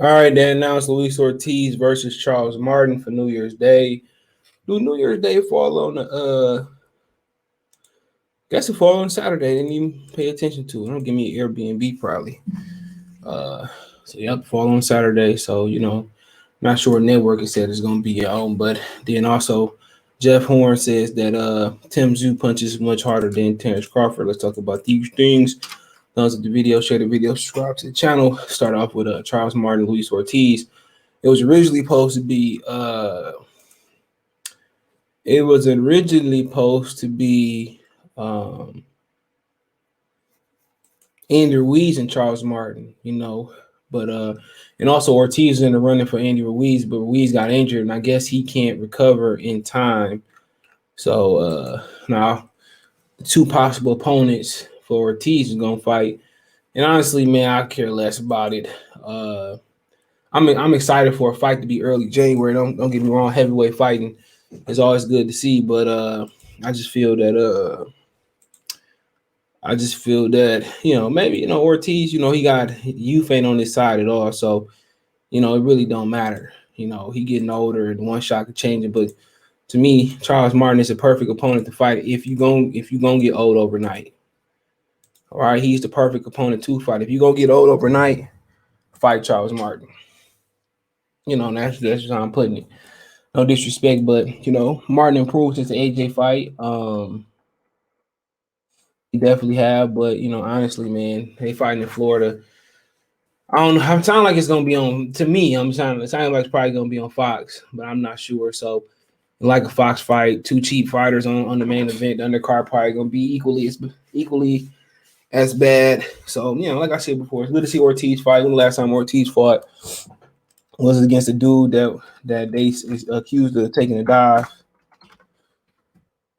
All right, they announced Luis Ortiz versus Charles Martin for New Year's Day. Do New Year's Day fall on the guess it fall on Saturday. Didn't even pay attention to it. Don't give me an Airbnb probably. Uh so yep, fall on Saturday. So, not sure what network it said it's gonna be on, but then also Jeff Horn says that Tszyu punches much harder than Terrence Crawford. Let's talk about these things. Thumbs up the video, share the video, subscribe to the channel. Start off with Charles Martin, Luis Ortiz. It was originally supposed to be um, Andy Ruiz and Charles Martin, but and also Ortiz is in the running for Andy Ruiz, but Ruiz got injured, and I guess he can't recover in time. So now the two possible opponents for Ortiz is gonna fight, and honestly, man, I care less about it. I'm excited for a fight to be early January. Don't get me wrong, heavyweight fighting is always good to see, but I just feel that maybe Ortiz, he got youth ain't on his side at all, so it really don't matter. He getting older, and one shot could change it. But to me, Charles Martin is a perfect opponent to fight if you gonna get old overnight. All right, he's the perfect opponent to fight. If you gonna get old overnight, fight Charles Martin. That's just how I'm putting it. No disrespect, but Martin improved since the AJ fight. He definitely have, but honestly, man, they fighting in Florida. I don't know. I'm sounding like it's gonna be on. To me, it sounding like it's probably gonna be on Fox, but I'm not sure. So, like a Fox fight, two cheap fighters on the main event. The undercard probably gonna be equally as bad. So, like I said before, it's good to see Ortiz fight. When the last time Ortiz fought was against a dude that they accused of taking a dive.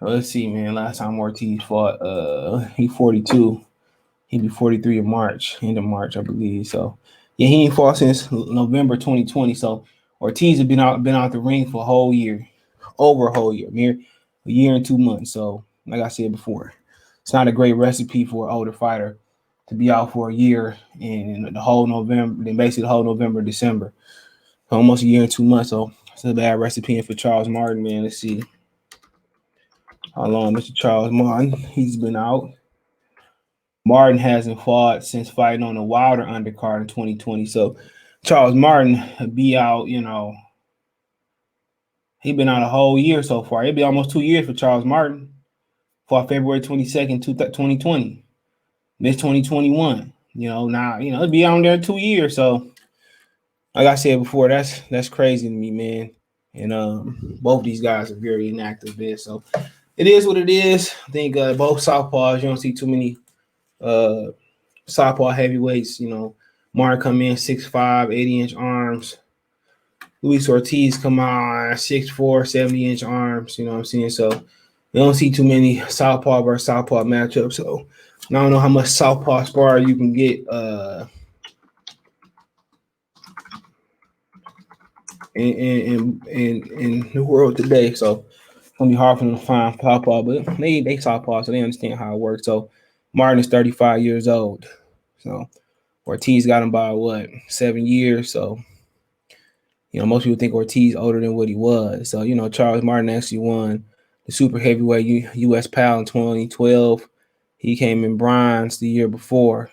Let's see, man. Last time Ortiz fought, he 42. He'd be 43 in March, end of March, I believe. So, yeah, he ain't fought since November 2020. So, Ortiz has been out the ring for a whole year, over a whole year, near a year and 2 months. So, like I said before, it's not a great recipe for an older fighter to be out for a year and the whole November, then basically the whole November, December, almost a year and 2 months. So, it's a bad recipe for Charles Martin, man. Let's see how long Mr. Charles Martin he's been out. Martin hasn't fought since fighting on the Wilder undercard in 2020. So Charles Martin be out, he been out a whole year so far. It'll be almost 2 years for Charles Martin. Fought February 22nd, 2020. Missed 2021. Now, it'll be on there 2 years. So like I said before, that's crazy to me, man. And both these guys are very inactive there. So it is what it is. I think both southpaws, you don't see too many southpaw heavyweights. Martin come in 6'5", 80-inch arms. Luis Ortiz come on 6'4", 70-inch arms. You know what I'm saying? So you don't see too many southpaw versus southpaw matchups. So I don't know how much southpaw spar you can get in the world today. So it's gonna be hard for them to find southpaw, but they southpaw, so they understand how it works. So Martin is 35 years old. So Ortiz got him by 7 years. So most people think Ortiz older than what he was. So Charles Martin actually won the super heavyweight U.S. Pal in 2012. He came in bronze the year before.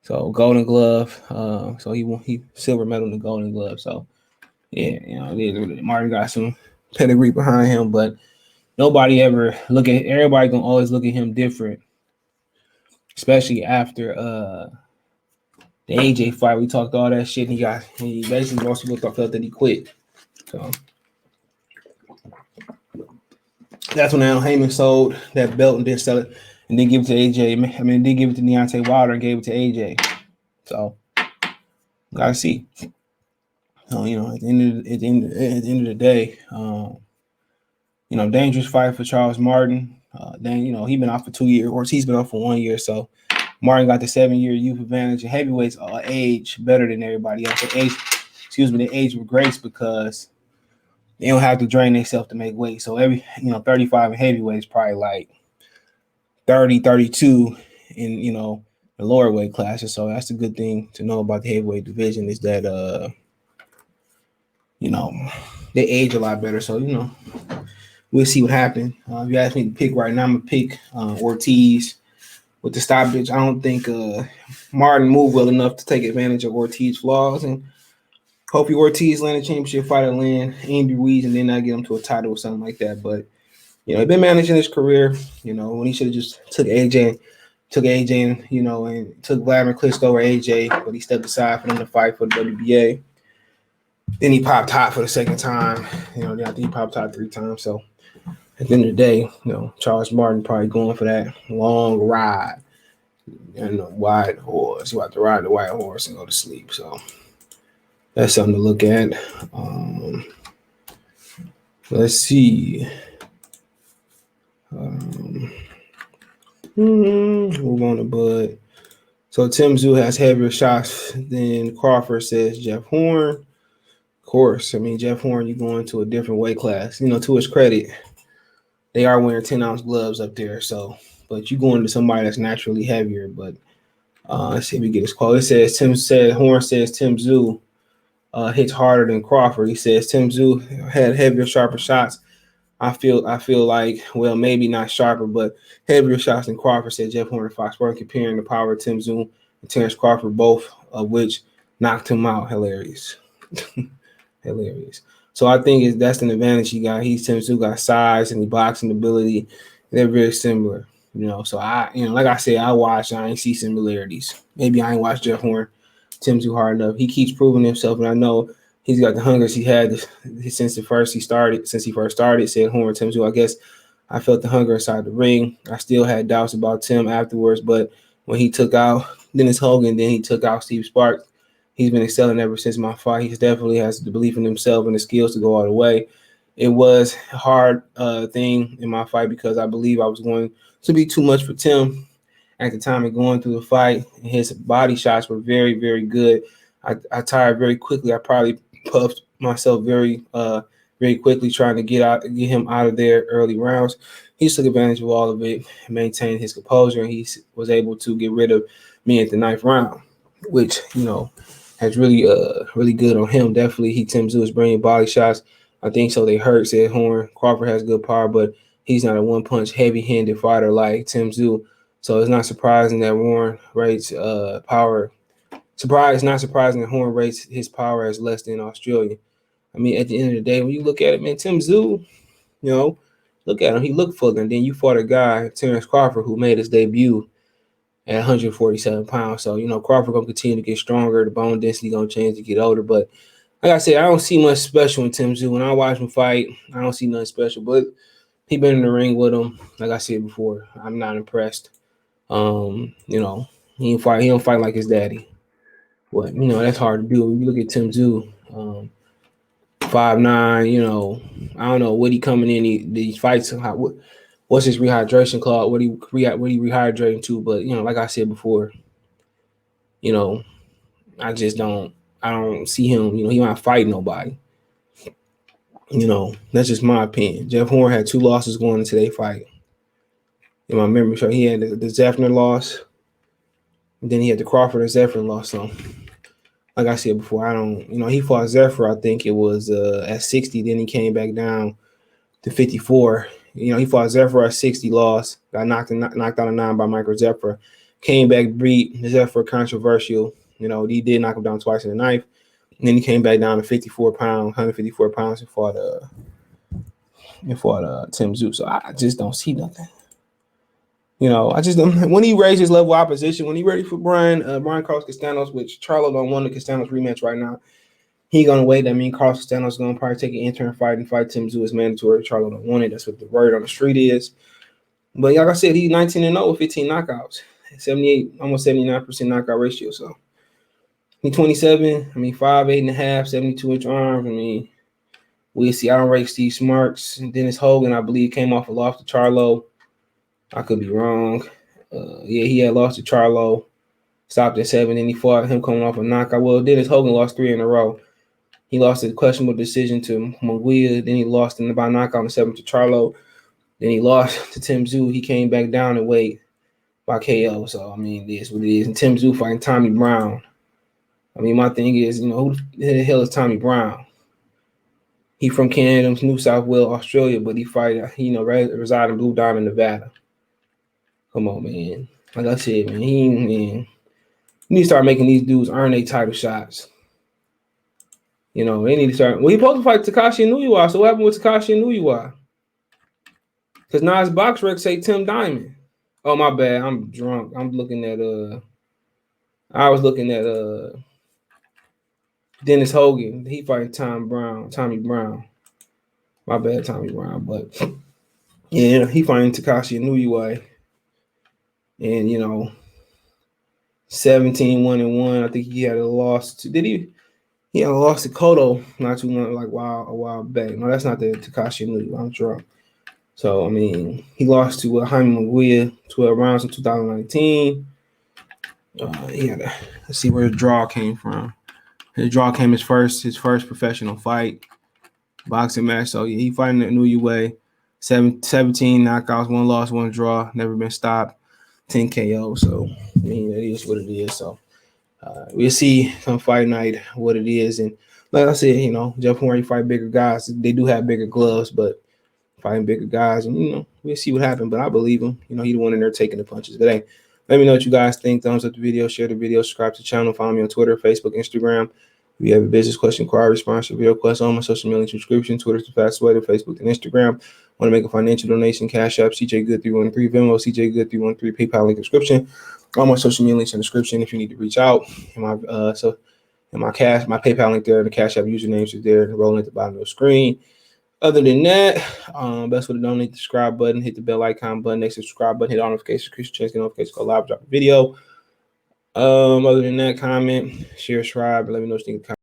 So Golden Glove. So he silver medal in the Golden Glove. So yeah, Martin got some pedigree behind him, but everybody gonna always look at him different, especially after the AJ fight. We talked all that shit. And he basically, most people felt that he quit. So that's when Al Heyman sold that belt and didn't sell it, and then give it to AJ. I mean, didn't give it to Deontay Wilder and gave it to AJ. So gotta see. So at the end of the day, dangerous fight for Charles Martin. Then he been out for 2 years, or he's been out for 1 year. So Martin got the 7-year youth advantage. And heavyweights age better than everybody else. They age with grace because they don't have to drain themselves to make weight. So 35 in heavyweight is probably like 30, 32 in the lower weight classes. So that's a good thing to know about the heavyweight division is that they age a lot better. So we'll see what happens. If you ask me to pick right now, I'm gonna pick Ortiz with the stoppage. I don't think Martin moved well enough to take advantage of Ortiz's flaws, and hopefully Ortiz land a championship fight and land Andy Ruiz, and then I get him to a title or something like that. But he's been managing his career. When he should have just took AJ, and took Vladimir Klitschko over AJ, but he stepped aside for them to fight for the WBA. Then he popped hot for the second time. I think he popped hot 3 times. So at the end of the day, Charles Martin probably going for that long ride and the white horse. You have to ride the white horse and go to sleep. So that's something to look at. Let's see. Move on to Bud. So Tim Tszyu has heavier shots than Crawford, says Jeff Horn. Of course, Jeff Horn, you're going to a different weight class. To his credit, they are wearing 10-ounce gloves up there. So, but you're going to somebody that's naturally heavier. But let's see if we get his quote. Horn says Tim Tszyu hits harder than Crawford. He says Tim Tszyu had heavier, sharper shots. I feel like, well, maybe not sharper, but heavier shots than Crawford, said Jeff Horn of Fox Sports, comparing the power of Tim Tszyu and Terrence Crawford, both of which knocked him out. Hilarious. Hilarious. So I think that's an advantage he got. Tim Tszyu got size and boxing ability. They're very similar, So like I said, I ain't see similarities. Maybe I ain't watched Jeff Horn, Tim Tszyu hard enough. He keeps proving himself, and I know he's got the hungers he had since he first started. Said Horn, Tim Tszyu. I guess I felt the hunger inside the ring. I still had doubts about Tim afterwards, but when he took out Dennis Hogan, then he took out Steve Sparks. He's been excelling ever since my fight. He definitely has the belief in himself and the skills to go all the way. It was a hard thing in my fight because I believe I was going to be too much for Tim at the time of going through the fight. His body shots were very, very good. I tired very quickly. I probably puffed myself very quickly trying to get him out of there early rounds. He took advantage of all of it, maintained his composure, and he was able to get rid of me at the 9th round, which, has really good on him. Definitely, Tim Tszyu is bringing body shots. I think so. They hurt, said Horn. Crawford has good power, but he's not a one-punch, heavy-handed fighter like Tim Tszyu. So it's not surprising that Horn rates power. It's not surprising that Horn rates his power as less than Australian. At the end of the day, when you look at it, man, Tim Tszyu, look at him. He looked fuller. And then you fought a guy, Terrence Crawford, who made his debut at 147 pounds. So, Crawford going to continue to get stronger. The bone density going to change to get older. But like I said, I don't see much special in Tim Tszyu. When I watch him fight, I don't see nothing special. But he been in the ring with him. Like I said before, I'm not impressed. He don't fight like his daddy. But, that's hard to do. When you look at Tim Tszyu, 5'9", I don't know what he coming in these fights. What's his rehydration clause? What he rehydrating to? But like I said before, I don't see him. He not fight nobody. That's just my opinion. Jeff Horn had 2 losses going into their fight. In my memory, so he had the Zeffner loss, and then he had the Crawford and Zeffner loss. So, like I said before, I don't. He fought Zeffner. I think it was at 60. Then he came back down to 54. He fought Zeffner at 60, lost, got knocked out of 9 by Michael Zeffner. Came back, beat Zeffner, controversial. He did knock him down twice in the 9th. And then he came back down to 154 pounds, and fought Tim Tszyu. So I just don't see nothing. I just don't. When he raised his level of opposition, when he ready for Brian Carlos Castanos, which Charlo don't want the Castanos rematch right now. He gonna wait. I mean, Carlos Castanos gonna probably take an interim fight and fight Tim Tszyu is mandatory. Charlo don't want it. That's what the word on the street is. But like I said, he's 19-0 with 15 knockouts, 78, almost 79% knockout ratio. So he's 27. 5'8.5", 72-inch arms. We'll see. I don't rate Steve Smarks. Dennis Hogan, I believe, came off a loss to Charlo. I could be wrong. He had lost to Charlo, stopped at 7, and he fought him coming off a knockout. Well, Dennis Hogan lost 3 in a row. He lost a questionable decision to Munguia. Then he lost by knockout in the 7th to Charlo. Then he lost to Tim Tszyu. He came back down in weight by KO. So I mean, it is what it is. And Tim Tszyu fighting Tommy Brown. I mean, my thing is, who the hell is Tommy Brown? He from Canada, New South Wales, Australia, but he reside in Blue Diamond, Nevada. Come on, man. Like I said, man, he need to start making these dudes earn their title shots. They need to start. Well, he supposed to fight Takashi Inouye. So what happened with Takashi Inouye? Because now his box rec say Tim Diamond. Oh, my bad. I'm drunk. I'm looking at I was looking at Dennis Hogan. He fighting Tommy Brown. My bad, Tommy Brown. But yeah, he fighting Takashi Inouye. And 17-1-1. I think he had a loss to he had a loss to Cotto not too long, a while back. No, that's not the Takashi Inouye. I'm drunk. So I mean, he lost to Jaime Munguia 12 rounds in 2019. Let's see where the draw came from. His draw came his first professional fight, boxing match. So yeah, he fighting the Inouye. 17 knockouts, 1 loss, 1 draw, never been stopped, 10 KO. So I mean, that is what it is. So we'll see come fight night what it is. And like I said, Jeff Horn fight bigger guys. They do have bigger gloves, but fighting bigger guys, and we'll see what happens. But I believe him. He the one in there taking the punches. But hey, let me know what you guys think. Thumbs up the video, share the video, subscribe to the channel, follow me on Twitter, Facebook, Instagram. If you have a business question, inquiry, response, or video request on my social media subscription, Twitter's the fastest way to Facebook and Instagram. Want to make a financial donation, Cash App, CJ Good 313, Venmo, CJ Good 313, PayPal link description. All my social media links in the description if you need to reach out. And my PayPal link there, the Cash App usernames is there, rolling at the bottom of the screen. Other than that, best way to donate, the subscribe button, hit the bell icon button next to the subscribe button, hit all notifications, increase your chance to get notifications, go live, drop a video. Other than that, comment, share, subscribe, and let me know what you think.